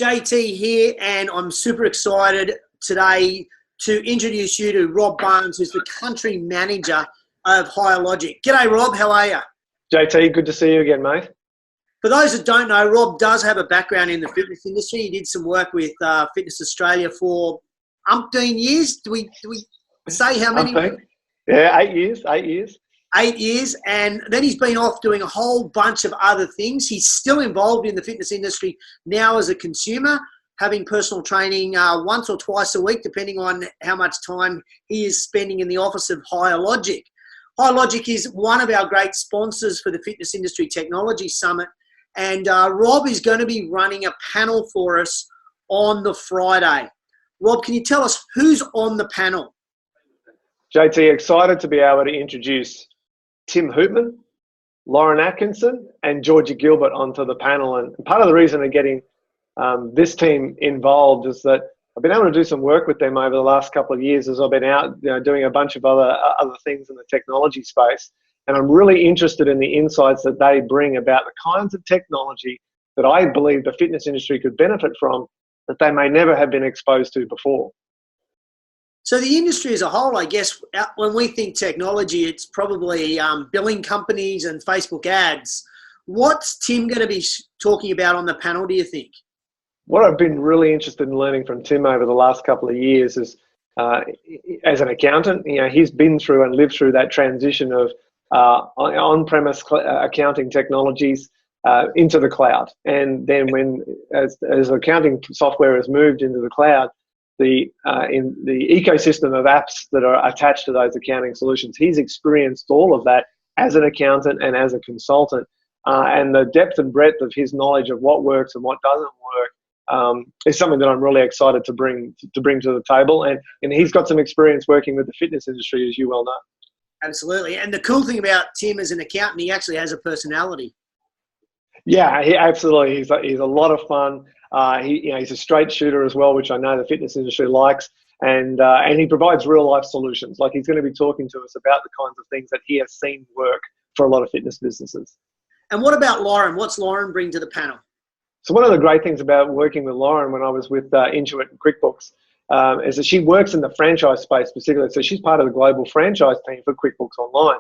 JT here, and I'm super excited today to introduce you to Rob Barnes, who's the country manager of Higher Logic. G'day, Rob. How are you? JT, good to see you again, mate. For those that don't know, Rob does have a background in the fitness industry. He did some work with Fitness Australia for umpteen years. Do we say how many? Yeah, 8 years. 8 years, and then he's been off doing a whole bunch of other things. He's still involved in the fitness industry now as a consumer, having personal training once or twice a week, depending on how much time he is spending in the office of Higher Logic. Higher Logic is one of our great sponsors for the Fitness Industry Technology Summit, and Rob is going to be running a panel for us on the Friday. Rob, can you tell us who's on the panel? JT, excited to be able to introduce Tim Hoopman, Lauren Atkinson, and Georgia Gilbert onto the panel. And part of the reason of getting this team involved is that I've been able to do some work with them over the last couple of years as I've been out doing a bunch of other things in the technology space. And I'm really interested in the insights that they bring about the kinds of technology that I believe the fitness industry could benefit from that they may never have been exposed to before. So the industry as a whole, I guess, when we think technology, it's probably billing companies and Facebook ads. What's Tim going to be talking about on the panel, do you think? What I've been really interested in learning from Tim over the last couple of years is, as an accountant, he's been through and lived through that transition of on-premise accounting technologies into the cloud. And then as accounting software has moved into the cloud, in the ecosystem of apps that are attached to those accounting solutions, he's experienced all of that as an accountant and as a consultant. And the depth and breadth of his knowledge of what works and what doesn't work is something that I'm really excited to bring to the table. And he's got some experience working with the fitness industry, as you well know. Absolutely. And the cool thing about Tim as an accountant, he actually has a personality. Yeah, he absolutely. He's a lot of fun. He's a straight shooter as well, which I know the fitness industry likes, and he provides real life solutions. Like, he's going to be talking to us about the kinds of things that he has seen work for a lot of fitness businesses. And what about Lauren? What's Lauren bring to the panel? So one of the great things about working with Lauren when I was with Intuit and QuickBooks is that she works in the franchise space specifically. So she's part of the global franchise team for QuickBooks Online.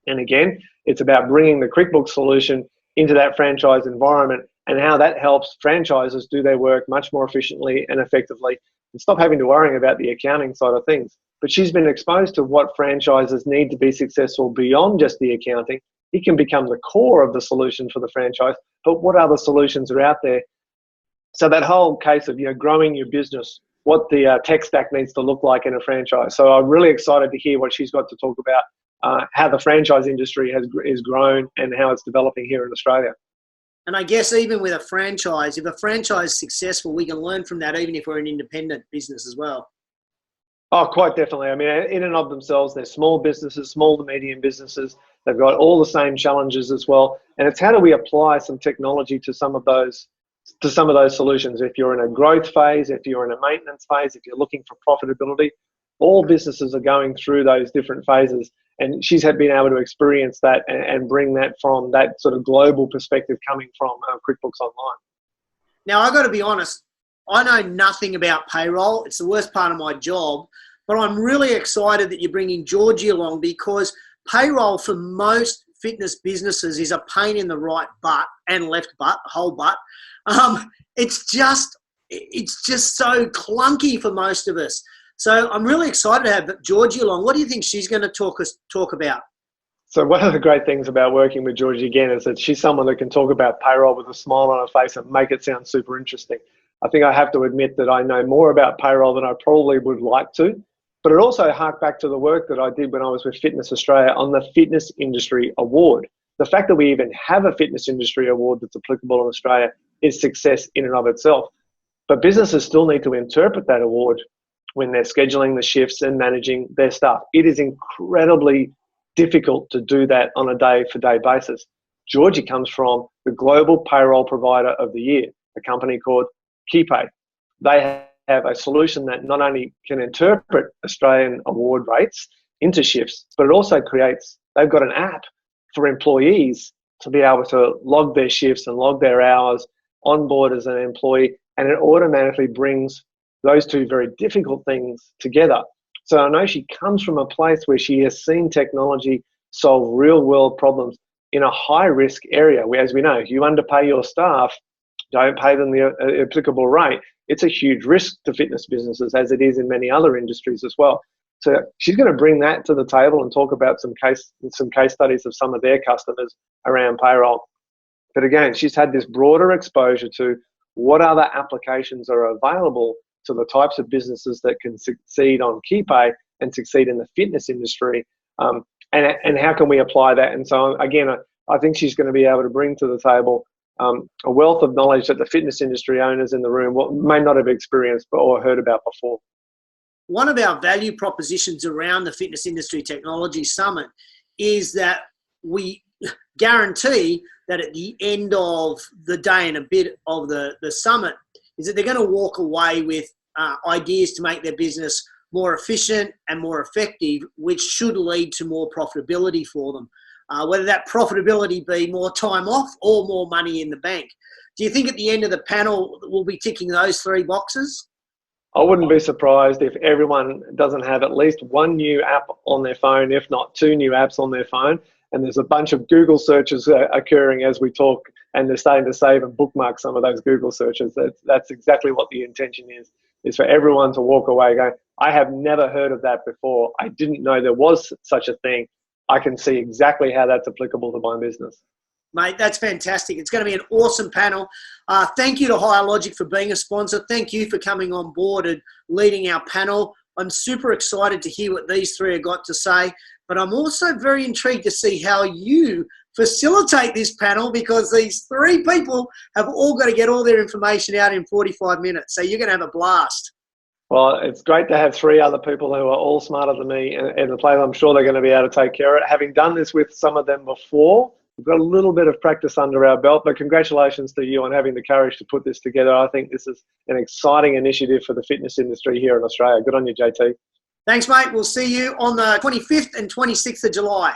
And again, it's about bringing the QuickBooks solution into that franchise environment and how that helps franchises do their work much more efficiently and effectively and stop having to worry about the accounting side of things. But she's been exposed to what franchises need to be successful beyond just the accounting. It can become the core of the solution for the franchise, but what other solutions are out there? So that whole case of growing your business, what the tech stack needs to look like in a franchise. So I'm really excited to hear what she's got to talk about, how the franchise industry is grown and how it's developing here in Australia. And I guess even with a franchise, if a franchise is successful, we can learn from that even if we're an independent business as well. Oh, quite definitely. I mean, in and of themselves, they're small businesses, small to medium businesses. They've got all the same challenges as well. And it's how do we apply some technology to some of those solutions. If you're in a growth phase, if you're in a maintenance phase, if you're looking for profitability, all businesses are going through those different phases. And she's been able to experience that and bring that from that sort of global perspective coming from QuickBooks Online. Now, I've got to be honest, I know nothing about payroll. It's the worst part of my job, but I'm really excited that you're bringing Georgie along because payroll for most fitness businesses is a pain in the right butt and left butt, whole butt. It's just so clunky for most of us. So I'm really excited to have Georgie along. What do you think she's going to talk about? So one of the great things about working with Georgie again is that she's someone that can talk about payroll with a smile on her face and make it sound super interesting. I think I have to admit that I know more about payroll than I probably would like to, but it also harked back to the work that I did when I was with Fitness Australia on the Fitness Industry Award. The fact that we even have a Fitness Industry Award that's applicable in Australia is success in and of itself. But businesses still need to interpret that award when they're scheduling the shifts and managing their staff. It is incredibly difficult to do that on a day-for-day basis. Georgie comes from the global payroll provider of the year, a company called KeyPay. They have a solution that not only can interpret Australian award rates into shifts, but it also they've got an app for employees to be able to log their shifts and log their hours, onboard as an employee, and it automatically brings those two very difficult things together. So I know she comes from a place where she has seen technology solve real world problems in a high risk area, where, as we know, if you underpay your staff, don't pay them the applicable rate, it's a huge risk to fitness businesses, as it is in many other industries as well. So she's going to bring that to the table and talk about some case studies of some of their customers around payroll. But again, she's had this broader exposure to what other applications are available to the types of businesses that can succeed on KeyPay and succeed in the fitness industry, and how can we apply that. And so again, I think she's going to be able to bring to the table a wealth of knowledge that the fitness industry owners in the room may not have experienced or heard about before. One of our value propositions around the Fitness Industry Technology Summit is that we guarantee that at the end of the day and a bit of the summit is that they're going to walk away with ideas to make their business more efficient and more effective, which should lead to more profitability for them. Whether that profitability be more time off or more money in the bank. Do you think at the end of the panel we'll be ticking those three boxes? I wouldn't be surprised if everyone doesn't have at least one new app on their phone, if not two new apps on their phone. And there's a bunch of Google searches occurring as we talk, and they're starting to save and bookmark some of those Google searches. That's exactly what the intention is for everyone to walk away going, I have never heard of that before. I didn't know there was such a thing. I can see exactly how that's applicable to my business. Mate, that's fantastic. It's going to be an awesome panel. Thank you to Higher Logic for being a sponsor. Thank you for coming on board and leading our panel. I'm super excited to hear what these three have got to say, but I'm also very intrigued to see how you facilitate this panel, because these three people have all got to get all their information out in 45 minutes. So you're going to have a blast. Well, it's great to have three other people who are all smarter than me in the play. I'm sure they're going to be able to take care of it. Having done this with some of them before, we've got a little bit of practice under our belt, but congratulations to you on having the courage to put this together. I think this is an exciting initiative for the fitness industry here in Australia. Good on you, JT. Thanks, mate. We'll see you on the 25th and 26th of July.